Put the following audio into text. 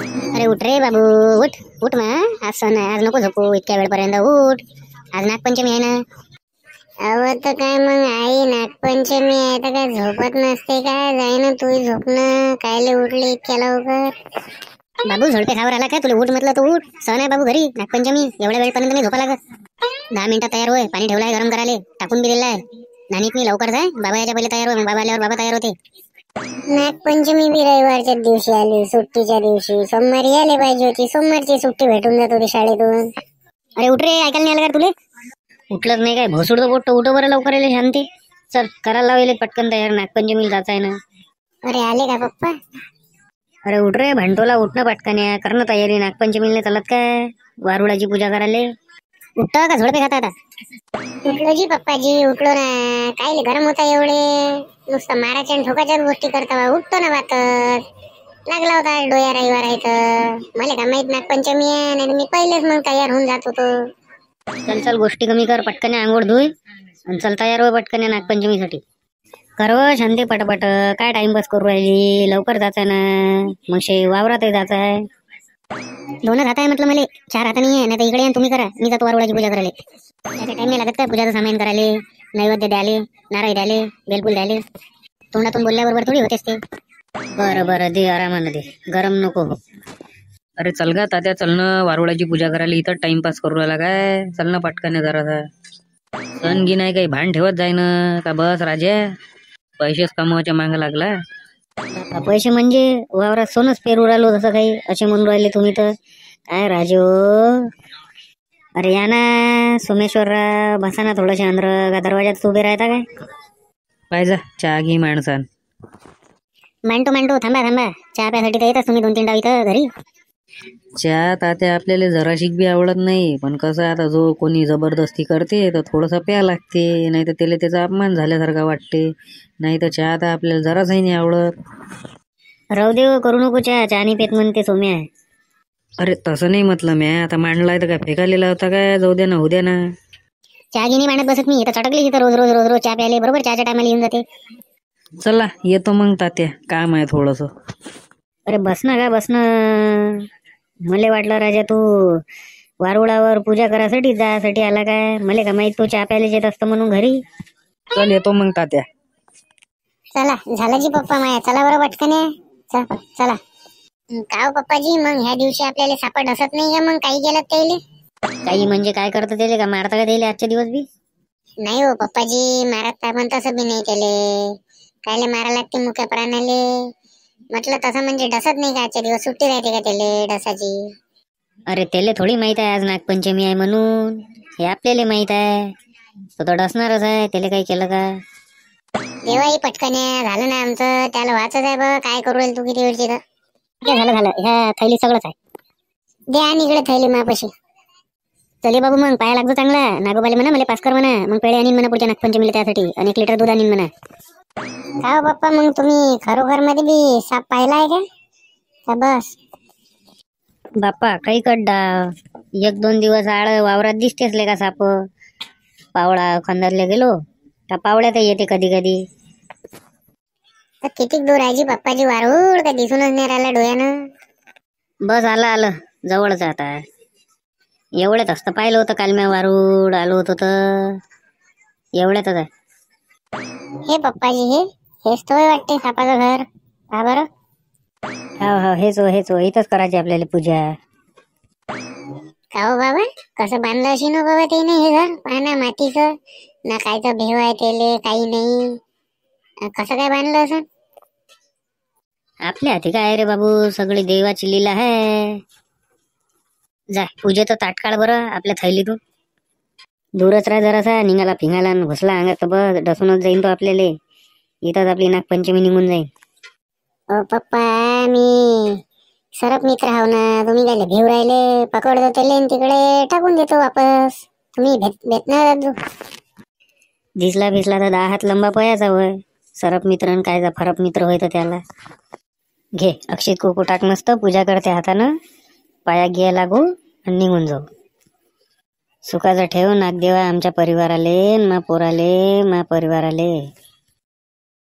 अरे उठ रे बाबू, उठ उठ ना. आज सण आहे, आज नको झोपू इतक्या वेळपर्यंत. उठ, आज नागपंचमी आहे ना. अव तर काय मग आई, नागपंचमी आहे तर काय झोपत नसते काय? जाय ना तू झोपणं, कायले उठले इतक्या लवकर? बाबू झोडपे खावर आला काय? तुला उठ म्हटलं तर उठ. सण आहे बाबू घरी, नागपंचमी. एवढ्या वेळपर्यंत नाही झोपा लागत. 10 मिनिटात तयार होय. पाणी ठेवलाय गरम करायला, टाकून बी दिलेलं आहे. नानीत मी लवकर जाय, बाबा याच्या पहिले तयार होय. मग बाबा आल्यावर बाबा तयार होते. नागपंचमी बी रविवारच्या दिवशी आली, सुट्टीच्या दिवशी. सोमवारी आले पाहिजे होती, सोमवारची सुट्टी भेटून जात होती शाळेतून. अरे उठ रे, ऐकायला नाही आलं का तुले? उठलंच नाही काय? भोसुडचं पोट उठो बरं लवकर. आले शांती, चल करायला लावले पटकन तयार, नागपंचमीला जायचं आहे ना. अरे आले का पप्पा? अरे उठ रे भांडोला, उठणं पटकन या, करणं तयारी. नागपंचमीला चालत काय? वारुळाची पूजा करायला उठतं का झोडपे खाता आता? उठलो जी पप्पाजी, उठलो ना. काय गरम होता एवढे? नुसतं माराच्या आणि ठोकाच्याच गोष्टी करता. उठतो ना बातच. लागला होता डोया रविवार आहे तर. मला का माहित नागपंचमी आहे, नाही मी पहिलेच मग तयार होऊन जात होतो. चल चल, गोष्टी कमी कर, पटकन आंघोळ धुई आणि चल तयार हो पटकन नागपंचमीसाठी. कर शांती पटपट. काय टाइमपास करू राहिली? लवकर जायचं ना. मग वावरात जायचं आहे. दोनच हात आहे म्हटलं मला, 4 हात नाही आहे. नाही तर इकडे तुम्ही करा, मी जातो वारुळाची पूजा करायला. त्याचा टाइम नाही लागत काय पूजाचं सामान करायला? नैवेद्य द्याले, नारळ द्याले, बेलफूल द्याले. तोंडातून बोलल्याबरोबर थोडी होतेच ते. बरं बरं दे, आरामानं दे, गरम नको हो. अरे चल गा तात्या, चल ना वारुळाची पूजा करायला. इथं टाइमपास करू राहिला काय? चल ना पटकन जरासा. सण गी नाही काही भान ठेवत जाय ना का? बस राजा, पैसेच कमवायच्या मागं लागला. पैसे म्हणजे वावरात सोनच पेरू राहिलो तसं काही असे म्हणून राहिले तुम्ही तर. काय राजो, अरे या ना सोमेश्वरराव, बसा ना थोडंशे अंदर. का दरवाजात उभे राहता काय? पाहिजे चहा घे माणसान. मांडतो थांबा थांबा, चहा प्यासाठी तर येतात तुम्ही 2-3 डाव इथं घरी. चहा तात्या आपल्याला जराशीक बी आवडत नाही, पण कसं आता जो कोणी जबरदस्ती करते तर थोडंसं प्या लागते, नाही तर त्याला त्याचा अपमान झाल्यासारखा वाटते. नाही तर चहा तर आपल्याला जरासही नाही आवडत. राहू देव, करू नको चहा, चहा नाही पेत म्हणते सोम्या. अरे तसं नाही म्हटलं म्या, आता मांडलाय तर काय फेकायला होता काय? जाऊ द्या ना, होऊ द्या ना. चहा घेणे मांडत बसत मी इथं, चटकली इथं रोज रोज रोज रोज चहा प्यायले. बरोबर चहाच्या टायमाला येऊन जाते. चला येतो मग तात्या, काम आहे थोडस. अरे बस ना का, बस ना. मला वाटलं राजा तू वारुळावर पूजा करायसाठी जायसाठी आला काय? मला का माहित तू चहा प्यायला येत असतं म्हणून घरी. चल येतो मग तात्या. चला झालं जी पप्पा माया, चला बरं पटकन या. चला. का हो पप्पाजी, मग ह्या दिवशी आपल्याला सापड असत नाही का? मग काही गेलं त्याले? काही म्हणजे काय करतं त्याले? का मारता का त्याले आजच्या दिवस बी? नाही हो पप्पाजी, मारत काय पण तसं बी नाही त्याले. कायले मारा लागते मुख्या प्राण्याले? म्हटलं तसं म्हणजे डसत नाही का आजच्या दिवस? सुट्टी राहते का त्याले डसाची? अरे त्याले थोडी माहित आहे आज नागपंचमी आहे म्हणून. हे आपल्याला माहित आहे. तो डसणारच आहे, त्याला काही केलं का? तेव्हाही पटकन झालं ना आमचं, त्याला वाचत आहे बघ. काय करू राहील तू किती वेळची तर? झालं ह्या थैली सगळंच आहे. द्या आणि इकडे थैली मापाशी. चले बाबू मग, पाया लागतो चांगला. नागोबाले म्हणा मला पास कर म्हणा, मग पेढे आणीन म्हणा पुढच्या नागपंचमीला, त्यासाठी 1 लिटर दूध आणीन म्हणा. का हो पप्पा, मग तुम्ही खरोखर मध्ये बी साप पाहिलाय का बस? बाप्पा काही कड्डा 1-2 दिवस आळ वावरात दिसतेच ले का साप. पावळा खंदारले गेलो का पावळ्यात येते कधी कधी. तर किती दूर आहे जी पप्पाजी वारुळ? का दिसूनच नाही राहिला डोळ्यानं? बस आलं जवळच आता. एवढ्यात असतं पाहिलं होतं काल मी वारुळ आलो होतो तर. एवढ्यातच आहे हे पप्पाजी. हेच तो वाटते सापाचं घर. का बरं? हो हेच हो, इथंच करायची आपल्याला पूजा. का हो बाबा, कसं बांधलं अशी न बाबा ते नाही हे घर? पाहा मातीचं ना, कायचं भेव आहे त्याले, काही नाही. कसं काय बांधलं असं? आपल्या हाती काय रे बाबू, सगळी देवाची लीला आहे. जा पूजेचं ताट काढ बरं आपल्या थैलीतून. दूरच राहा जरासा, निघाला फिंगाला घुसला अंगात बस डसूनच जाईन तो आपल्याला. इथंच आपली नागपंचमी निघून जाईल. पप्पा मी सरप मित्र हाव ना, तुम्ही काय घेऊ राहिले? पकडतो त्याले तिकडे टाकून देतो वापस. तुम्ही भेटणार दिसला तर 10 हात लंबा पयाचा होय. सरप मित्र कायचा फरप मित्र होय तर त्याला. घे अक्षित कुकू टाक, मस्त पूजा करते हातानं. पाया घ्या लागू आणि निघून जाऊ. सुखाचा ठेव नागदेवा आमच्या परिवाराले, मा पोराले, मा परिवाराले.